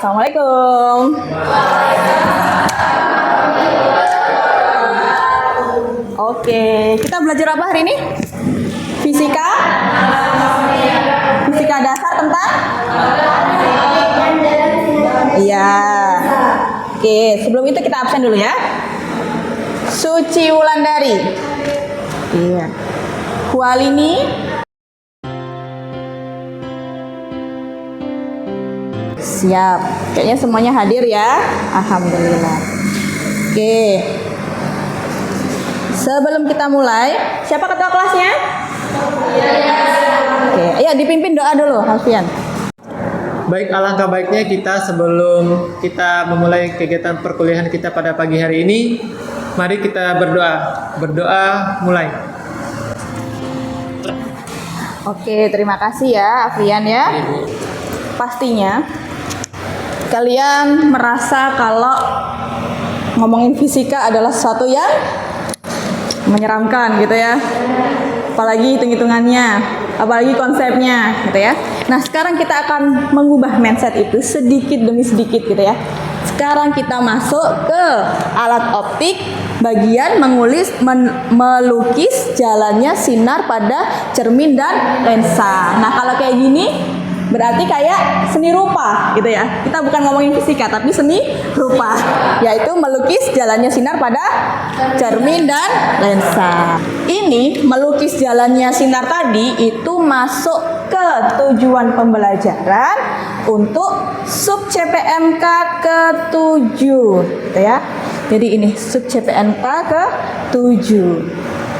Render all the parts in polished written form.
Assalamualaikum. Oke, kita belajar apa hari ini? Fisika? Fisika dasar tentang? Iya. Oke, sebelum itu kita absen dulu ya. Suci Wulandari. Iya. Hualini. Siap. Kayaknya semuanya hadir ya. Alhamdulillah. Oke. Sebelum kita mulai, siapa ketua kelasnya? Oke, ayo dipimpin doa dulu, Alfian. Baik, alangkah baiknya kita sebelum kita memulai kegiatan perkuliahan kita pada pagi hari ini, mari kita berdoa. Berdoa mulai. Oke, terima kasih ya, Alfian ya. Pastinya kalian merasa kalau ngomongin fisika adalah sesuatu yang menyeramkan gitu ya, apalagi hitung-hitungannya, apalagi konsepnya gitu ya. Nah, sekarang kita akan mengubah mindset itu sedikit demi sedikit gitu ya. Sekarang kita masuk ke alat optik bagian melukis jalannya sinar pada cermin dan lensa. Nah, kalau kayak gini berarti kayak seni rupa gitu ya. Kita bukan ngomongin fisika tapi seni rupa, yaitu melukis jalannya sinar pada cermin dan lensa. Ini melukis jalannya sinar tadi itu masuk ke tujuan pembelajaran untuk sub CPMK ke-7 gitu ya. Jadi ini sub CPMK ke-7.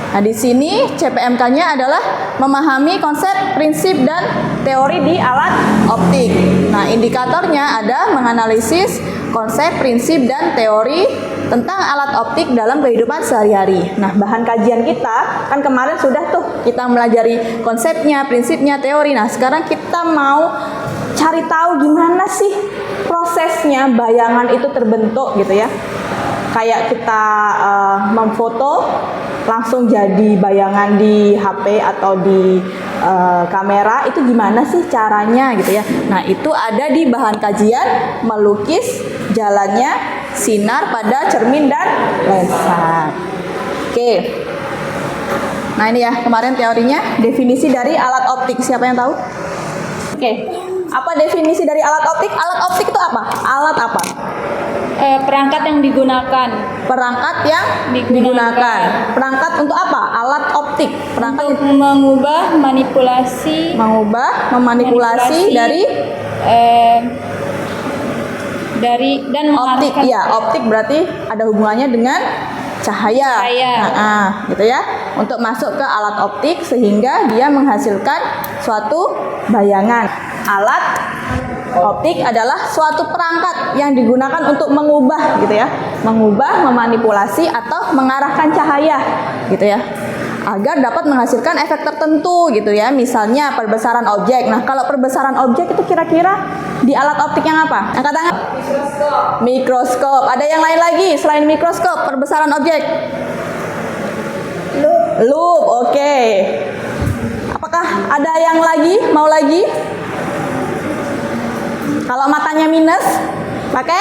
Nah, di sini CPMK-nya adalah memahami konsep, prinsip, dan teori di alat optik. Nah, indikatornya ada menganalisis konsep, prinsip, dan teori tentang alat optik dalam kehidupan sehari-hari. Nah, bahan kajian kita kan kemarin sudah tuh kita melajari konsepnya, prinsipnya, teori. Nah, sekarang kita mau cari tahu gimana sih prosesnya bayangan itu terbentuk gitu ya. Kayak kita memfoto langsung jadi bayangan di HP atau di kamera, itu gimana sih caranya gitu ya. Nah, itu ada di bahan kajian melukis jalannya sinar pada cermin dan lensa. Oke. Nah, ini ya kemarin teorinya, definisi dari alat optik. Siapa yang tahu? Oke. Apa definisi dari alat optik? Alat optik itu apa? Alat apa? Perangkat yang digunakan. Perangkat yang digunakan. Perangkat untuk apa? Alat optik. Perangkat Untuk mengubah, memanipulasi dari dan optik. mengarahkan. Ya, optik berarti ada hubungannya dengan cahaya. Gitu ya. Untuk masuk ke alat optik sehingga dia menghasilkan suatu bayangan. Alat optik adalah suatu perangkat yang digunakan untuk mengubah gitu ya, memanipulasi atau mengarahkan cahaya gitu ya, agar dapat menghasilkan efek tertentu gitu ya. Misalnya perbesaran objek. Nah, kalau perbesaran objek itu kira-kira di alat optik yang apa? Angkat tangan. Mikroskop. Ada yang lain lagi selain mikroskop perbesaran objek? Loop. Oke. Apakah ada yang lagi? Mau lagi? Kalau matanya minus, pakai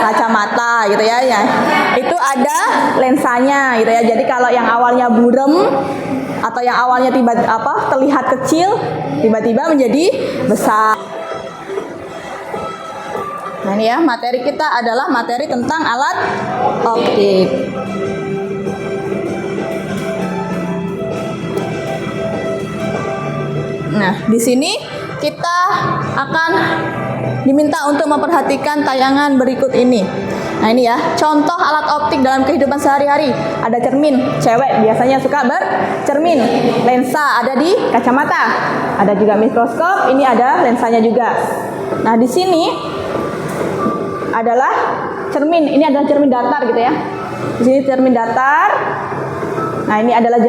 kacamata gitu ya. Itu ada lensanya gitu ya. Jadi kalau yang awalnya burem atau yang awalnya terlihat kecil, tiba-tiba menjadi besar. Nah, ini ya, materi kita adalah materi tentang alat optik. Nah, di sini kita akan diminta untuk memperhatikan tayangan berikut ini. Nah, ini ya, contoh alat optik dalam kehidupan sehari-hari. Ada cermin, cewek biasanya suka bercermin. Lensa ada di kacamata. Ada juga mikroskop, ini ada lensanya juga. Nah, di sini adalah cermin. Ini adalah cermin datar gitu ya. Di sini cermin datar. Nah, ini adalah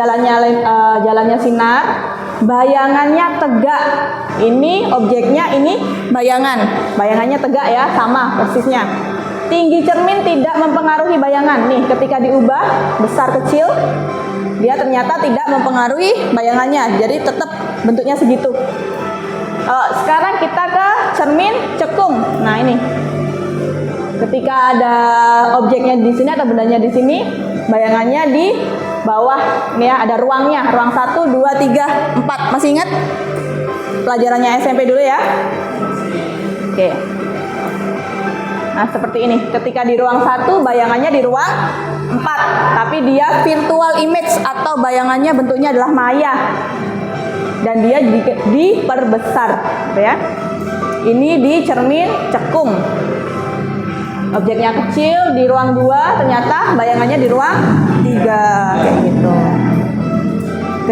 jalannya sinar. Bayangannya tegak. Ini objeknya, ini bayangan. Bayangannya tegak ya, sama persisnya. Tinggi cermin tidak mempengaruhi bayangan. Nih, ketika diubah besar kecil, dia ternyata tidak mempengaruhi bayangannya. Jadi tetap bentuknya segitu. Sekarang kita ke cermin cekung. Nah, ini. Ketika ada objeknya di sini atau bendanya di sini, bayangannya di bawah. Ini ya, ada ruangnya. Ruang 1, 2, 3, 4. Masih ingat? Pelajarannya SMP dulu ya. Oke. Nah, seperti ini. Ketika di ruang 1, bayangannya di ruang 4. Tapi dia virtual image atau bayangannya bentuknya adalah maya. Dan dia diperbesar, gitu ya. Ini di cermin cekung. Objeknya kecil di ruang 2, ternyata bayangannya di ruang 3, kayak gitu.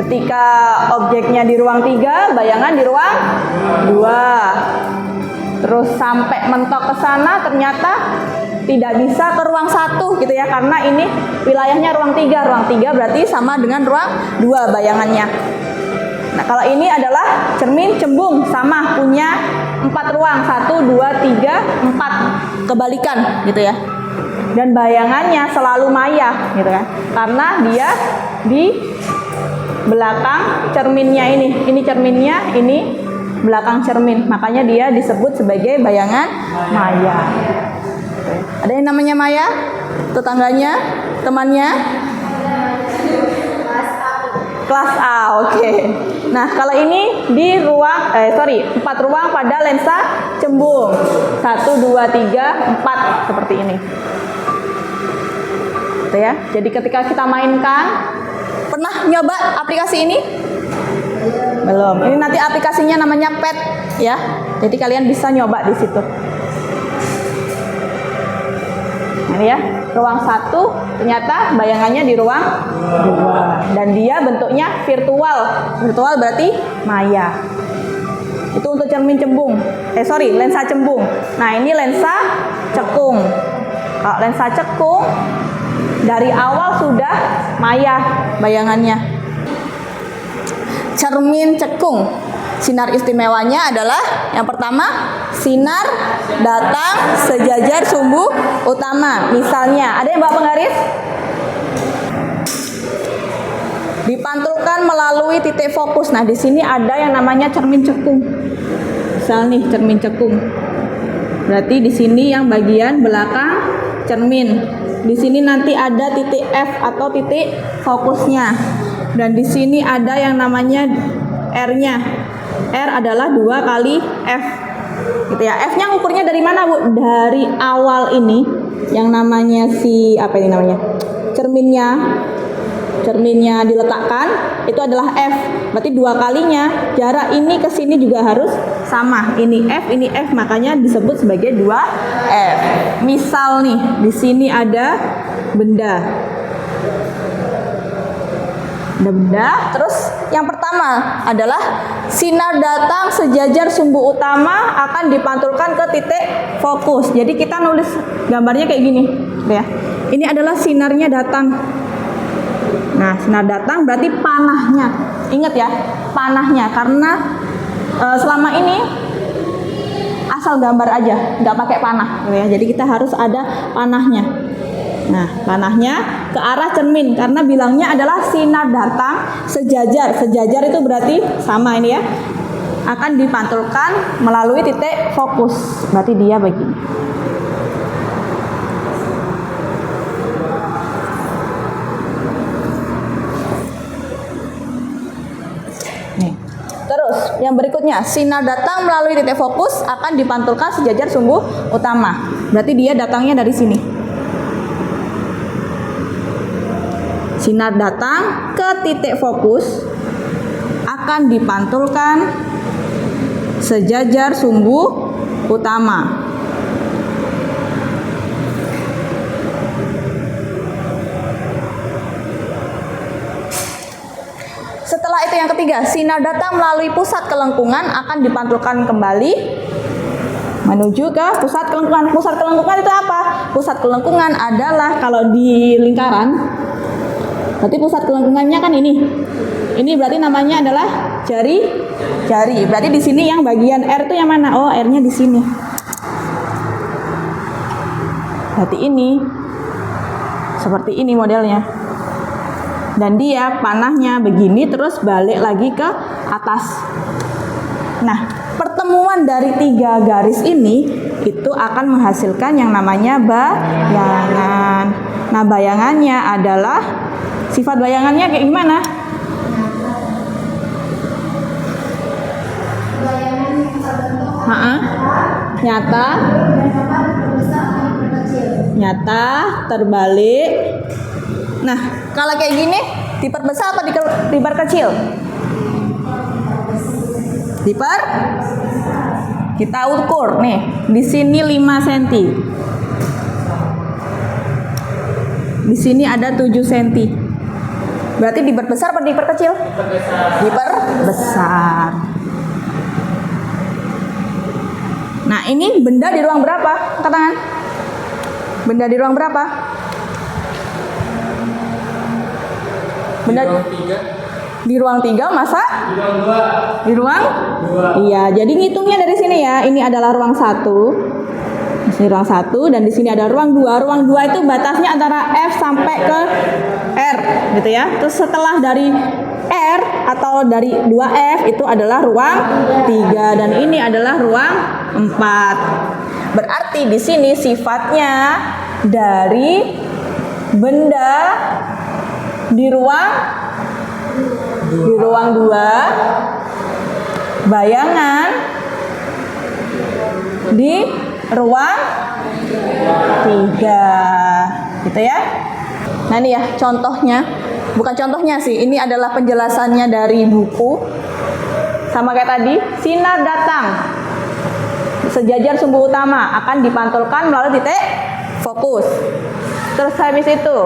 Ketika objeknya di ruang 3, bayangan di ruang 2. Terus sampai mentok ke sana ternyata tidak bisa ke ruang 1 gitu ya, karena ini wilayahnya ruang 3. Ruang 3 berarti sama dengan ruang 2 bayangannya. Nah, kalau ini adalah cermin cembung, sama punya 4 ruang, 1, 2, 3, 4, kebalikan gitu ya. Dan bayangannya selalu maya gitu kan, karena dia di belakang cerminnya ini cerminnya, ini belakang cermin, makanya dia disebut sebagai bayangan maya. Ada yang namanya maya? Tetangganya? Temannya? Kelas A, oke. Nah, kalau ini di ruang, 4 ruang pada lensa cembung. 1, 2, 3, 4, seperti ini. Gitu ya. Jadi ketika kita mainkan, pernah nyoba aplikasi ini? Belum. Ini nanti aplikasinya namanya PET ya. Jadi kalian bisa nyoba di situ. Ini ya, ruang 1 ternyata bayangannya di ruang 2 dan dia bentuknya virtual. Virtual berarti maya. Itu untuk cermin cembung. Lensa cembung. Nah, ini lensa cekung. Kalau lensa cekung dari awal sudah maya bayangannya. Cermin cekung. Sinar istimewanya adalah yang pertama, sinar datang sejajar sumbu utama. Misalnya, ada yang bawa penggaris? Dipantulkan melalui titik fokus. Nah, di sini ada yang namanya cermin cekung. Misal nih, cermin cekung. Berarti di sini yang bagian belakang cermin. Di sini nanti ada titik F atau titik fokusnya. Dan di sini ada yang namanya R-nya. R adalah 2 kali F. Gitu ya. F-nya ukurnya dari mana, Bu? Dari awal ini yang namanya cerminnya diletakkan, itu adalah F. Berarti 2 kalinya. Jarak ini ke sini juga harus sama. Ini F, makanya disebut sebagai 2F. Misal nih, di sini ada benda. Terus yang pertama adalah sinar datang sejajar sumbu utama akan dipantulkan ke titik fokus. Jadi kita nulis gambarnya kayak gini, ya. Ini adalah sinarnya datang. Nah, sinar datang berarti panahnya. Ingat ya, panahnya, karena selama ini asal gambar aja, nggak pakai panah, gitu ya. Jadi kita harus ada panahnya. Nah, panahnya ke arah cermin karena bilangnya adalah sinar datang sejajar. Sejajar itu berarti sama ini ya. Akan dipantulkan melalui titik fokus. Berarti dia begini. Nih. Terus yang berikutnya, sinar datang melalui titik fokus akan dipantulkan sejajar sumbu utama. Berarti dia datangnya dari sini. Sinar datang ke titik fokus akan dipantulkan sejajar sumbu utama. Setelah itu yang ketiga, sinar datang melalui pusat kelengkungan akan dipantulkan kembali menuju ke pusat kelengkungan. Pusat kelengkungan itu apa? Pusat kelengkungan adalah kalau di lingkaran, berarti pusat kelengkungannya kan ini. Ini berarti namanya adalah jari. Berarti di sini yang bagian R itu yang mana? Oh, R-nya di sini. Berarti ini seperti ini modelnya. Dan dia panahnya begini terus balik lagi ke atas. Nah, pertemuan pertemuan dari 3 garis ini itu akan menghasilkan yang namanya bayangan. Nah, bayangannya adalah, sifat bayangannya kayak gimana? Nyata, nyata, terbalik. Nah, kalau kayak gini diperbesar apa diperkecil? Kita ukur nih, di sini 5 cm. Di sini ada 7 cm. Berarti diperbesar apa diperkecil? Diperbesar. Nah, ini benda di ruang berapa? Angkat tangan. Benda di ruang berapa? Benda di ruang 3, masa? Di ruang 2. Iya, jadi ngitungnya dari sini ya. Ini adalah ruang 1. Di sini ruang 1 dan di sini ada ruang 2. Ruang 2 itu batasnya antara F sampai ke R, gitu ya. Terus setelah dari R atau dari 2F itu adalah ruang 3 dan ini adalah ruang 4. Berarti di sini sifatnya dari benda di ruang 2, bayangan di ruang 3, gitu ya. Nah, ini ya contohnya. Bukan contohnya sih, ini adalah penjelasannya dari buku. Sama kayak tadi, sinar datang sejajar sumbu utama akan dipantulkan melalui titik fokus. Terus habis itu,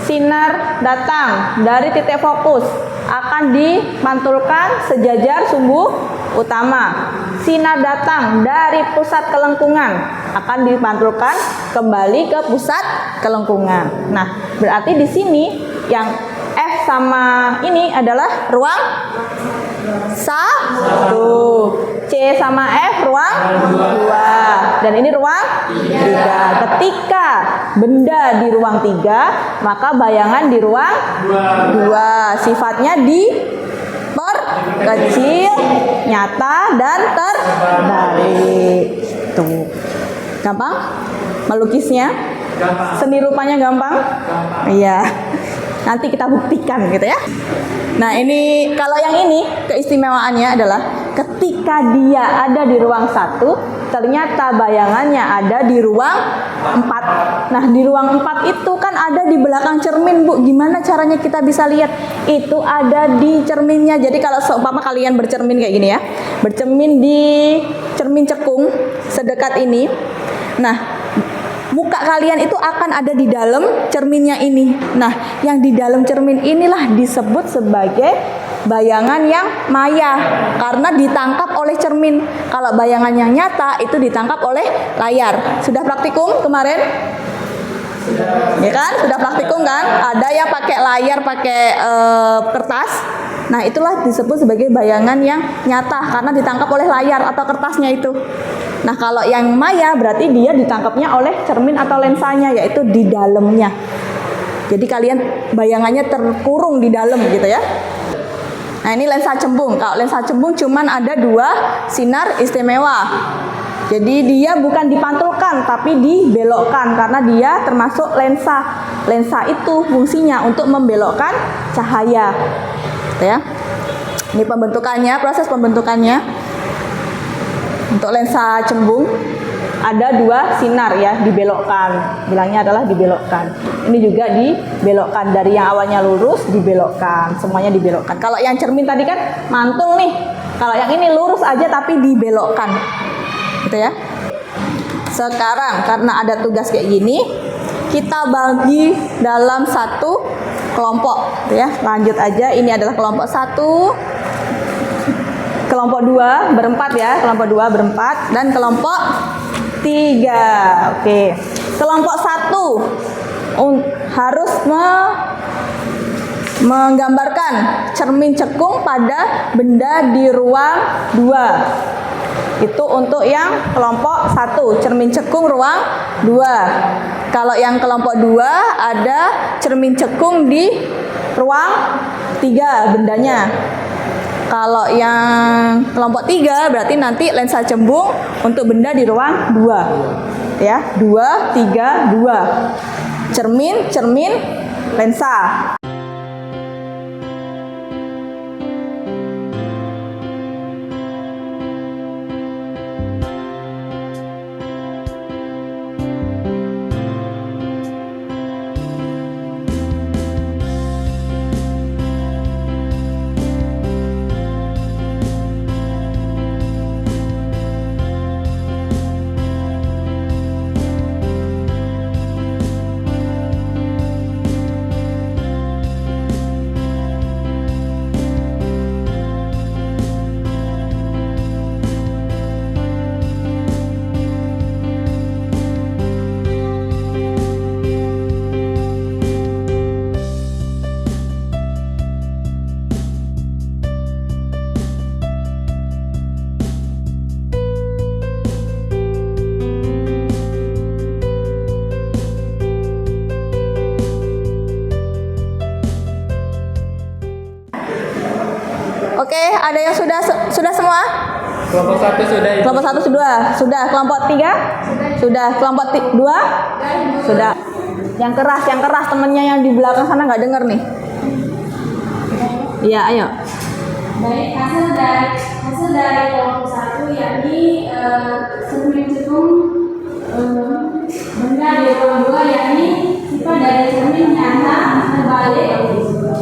sinar datang dari titik fokus akan dipantulkan sejajar sumbu utama. Sinar datang dari pusat kelengkungan akan dipantulkan kembali ke pusat kelengkungan. Nah, berarti di sini yang F sama ini adalah ruang 1, C sama F ruang 2, dan ini ruang 3. Ketika benda di ruang 3, maka bayangan di ruang 2. Sifatnya diperkecil, nyata, dan terbalik. Tuh. Gampang? Melukisnya? Seni rupanya gampang? Iya. Nanti kita buktikan gitu ya. Nah, ini kalau yang ini keistimewaannya adalah ketika dia ada di ruang 1, ternyata bayangannya ada di ruang 4. Nah, di ruang 4 itu kan ada di belakang cermin, Bu. Gimana caranya kita bisa lihat? Itu ada di cerminnya. Jadi kalau seumpama kalian bercermin kayak gini ya, bercermin di cermin cekung sedekat ini. Nah, muka kalian itu akan ada di dalam cerminnya ini. Nah, yang di dalam cermin inilah disebut sebagai bayangan yang maya karena ditangkap oleh cermin. Kalau bayangan yang nyata itu ditangkap oleh layar. Sudah praktikum kemarin? Ya kan? Sudah praktikum kan? Ada yang pakai layar, pakai kertas. Nah, itulah disebut sebagai bayangan yang nyata karena ditangkap oleh layar atau kertasnya itu. Nah, kalau yang maya berarti dia ditangkapnya oleh cermin atau lensanya, yaitu di dalamnya. Jadi kalian bayangannya terkurung di dalam gitu ya. Nah, ini lensa cembung. Kalau lensa cembung cuman ada 2 sinar istimewa. Jadi dia bukan dipantulkan tapi dibelokkan karena dia termasuk lensa. Lensa itu fungsinya untuk membelokkan cahaya. Gitu ya. Ini pembentukannya, proses pembentukannya. Untuk lensa cembung ada 2 sinar ya, dibelokkan. Bilangnya adalah dibelokkan. Ini juga dibelokkan, dari yang awalnya lurus dibelokkan, semuanya dibelokkan. Kalau yang cermin tadi kan mantul nih. Kalau yang ini lurus aja tapi dibelokkan. Gitu ya. Sekarang karena ada tugas kayak gini, kita bagi dalam 1 kelompok, gitu ya. Lanjut aja, ini adalah kelompok 1. Kelompok 2 berempat ya, kelompok 2 berempat dan kelompok 3. Oke. Kelompok 1 harus menggambarkan cermin cekung pada benda di ruang 2. Itu untuk yang kelompok 1, cermin cekung ruang 2. Kalau yang kelompok 2 ada cermin cekung di ruang 3 bendanya. Kalau yang kelompok 3 berarti nanti lensa cembung untuk benda di ruang 2. Ya, 2, 3, 2. Cermin, cermin, lensa. Oke, ada yang sudah semua? Kelompok 1 sudah. Ibu. Kelompok 1 sudah. Kelompok 3? Sudah. Kelompok 2? Sudah. Yang keras temennya yang di belakang sana nggak dengar nih. Iya, ayo. Baik, hasil dari kelompok 1 yakni cermin cekung benda di ruang 2 yakni sifat dari cermin nyata terbalik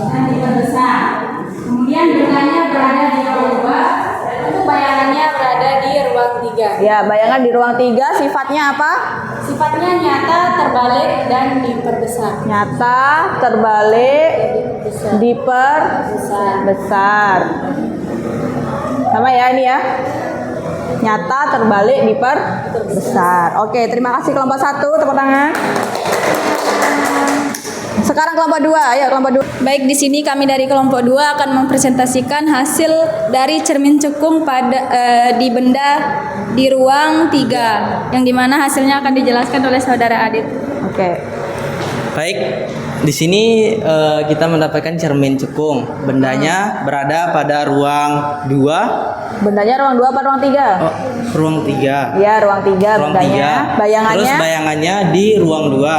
dan diperbesar. Kemudian bendanya berada di ruang 2, itu bayangannya berada di ruang 3. Ya, bayangan di ruang 3 sifatnya apa? Sifatnya nyata, terbalik, dan diperbesar. Nyata, terbalik, diperbesar. Sama ya ini ya. Nyata, terbalik, diperbesar. Oke, terima kasih kelompok 1, tepuk tangan. Sekarang kelompok 2, ayo kelompok 2. Baik, di sini kami dari kelompok 2 akan mempresentasikan hasil dari cermin cekung di benda di ruang 3, yang dimana hasilnya akan dijelaskan oleh saudara Adit. Oke. Baik, di sini kita mendapatkan cermin cekung. Bendanya berada pada ruang 2. Bendanya ruang 2 apa ruang 3? Oh, ruang 3. Ya, ruang 3 Ruang bendanya. 3. Bayangannya? Terus bayangannya di ruang 2.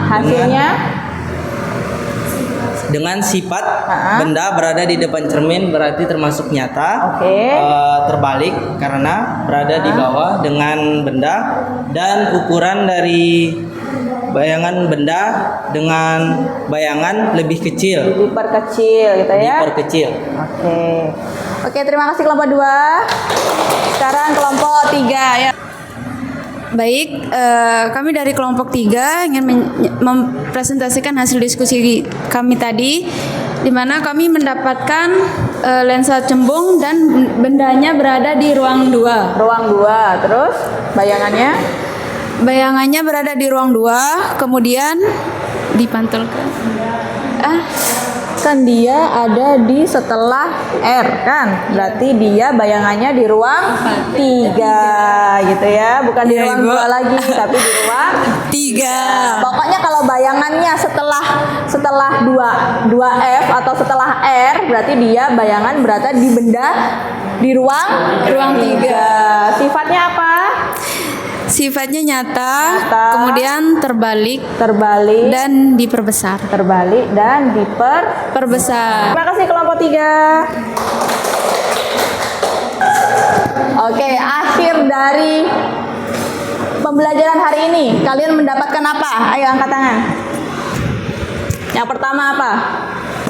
Hasilnya? Dengan sifat benda berada di depan cermin berarti termasuk nyata. Oke. Terbalik karena berada di bawah dengan benda, dan ukuran dari bayangan benda dengan bayangan lebih kecil. Diperkecil gitu ya. Diperkecil. Oke, terima kasih kelompok 2. Sekarang kelompok 3 ya. Baik, kami dari kelompok 3 ingin mempresentasikan hasil diskusi kami tadi, di mana kami mendapatkan lensa cembung dan bendanya berada di ruang 2. Ruang 2, terus bayangannya? Bayangannya berada di ruang 2, kemudian dipantulkan. Kan dia ada di setelah R kan, berarti dia bayangannya di ruang 3 gitu ya, bukan di ruang 2 lagi tapi di ruang 3. Pokoknya kalau bayangannya setelah 2F atau setelah R berarti dia bayangan berada di benda di ruang 3. Sifatnya apa? Sifatnya nyata, kemudian terbalik dan diperbesar. Terbalik dan Perbesar. Terima kasih kelompok 3. Oke, akhir dari pembelajaran hari ini kalian mendapatkan apa? Ayo angkat tangan. Yang pertama apa?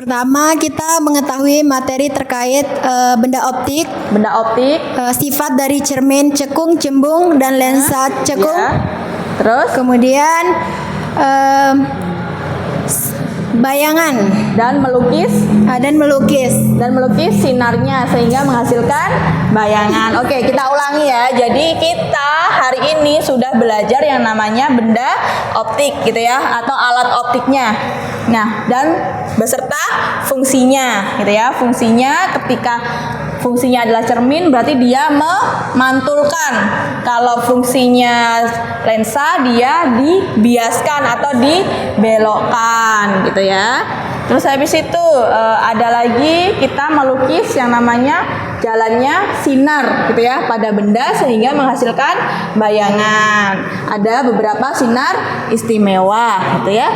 Pertama, kita mengetahui materi terkait benda optik, sifat dari cermin cekung, cembung, dan lensa cekung. Ya. Terus? Kemudian bayangan Dan melukis sinarnya sehingga menghasilkan bayangan. Oke, kita ulangi ya. Jadi kita hari ini sudah belajar yang namanya benda optik gitu ya, atau alat optiknya. Nah, dan beserta fungsinya gitu ya. Ketika fungsinya adalah cermin berarti dia memantulkan. Kalau fungsinya lensa dia dibiaskan atau dibelokkan gitu ya. Terus habis itu ada lagi kita melukis yang namanya jalannya sinar gitu ya pada benda sehingga menghasilkan bayangan. Ada beberapa sinar istimewa gitu ya.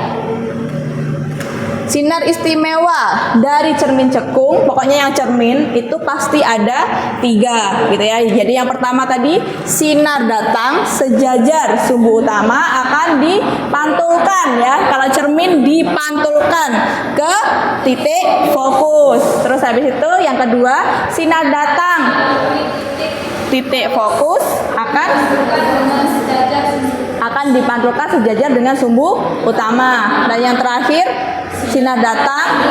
Sinar istimewa dari cermin cekung, pokoknya yang cermin itu pasti ada 3 gitu ya. Jadi yang pertama tadi sinar datang sejajar sumbu utama akan dipantulkan ya. Kalau cermin dipantulkan ke titik fokus. Terus habis itu yang kedua sinar datang titik fokus akan dipantulkan sejajar dengan sumbu utama. Dan yang terakhir sinar datang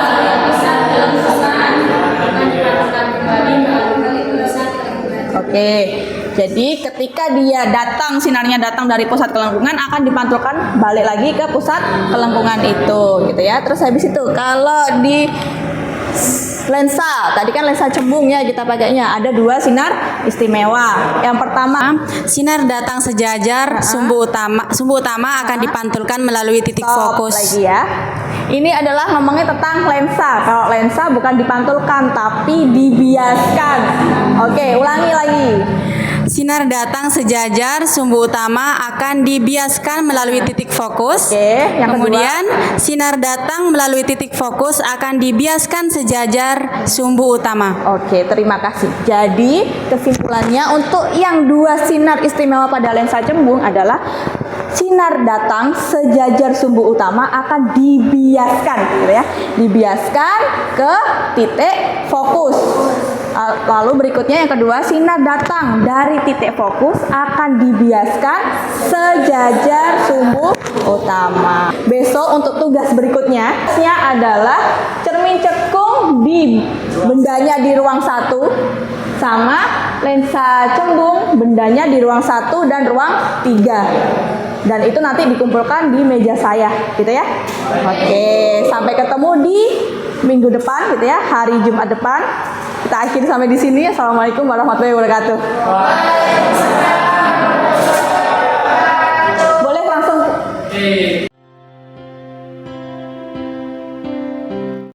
Oke. Jadi ketika dia datang, sinarnya datang dari pusat kelengkungan akan dipantulkan balik lagi ke pusat kelengkungan itu gitu ya. Terus habis itu kalau di lensa, tadi kan lensa cembung ya kita pakainya, ada 2 sinar istimewa. Yang pertama Sinar datang sejajar sumbu utama akan dipantulkan melalui titik fokus. lagi ya. Ini adalah ngomongnya tentang lensa. Kalau lensa bukan dipantulkan tapi dibiaskan. Oke, ulangi lagi. Sinar datang sejajar sumbu utama akan dibiaskan melalui titik fokus. Oke, yang Kemudian sinar datang melalui titik fokus akan dibiaskan sejajar sumbu utama. Oke, terima kasih. Jadi kesimpulannya untuk yang 2 sinar istimewa pada lensa cembung adalah sinar datang sejajar sumbu utama akan dibiaskan gitu ya. Dibiaskan ke titik fokus. Lalu berikutnya yang kedua, sinar datang dari titik fokus akan dibiaskan sejajar sumbu utama. Besok untuk tugas berikutnya adalah cermin cekung di bendanya di ruang 1 sama lensa cembung bendanya di ruang 1 dan ruang 3. Dan itu nanti dikumpulkan di meja saya gitu ya. Oke, sampai ketemu di minggu depan gitu ya, hari Jumat depan. Kita akhiri sampai di sini. Assalamualaikum warahmatullahi wabarakatuh.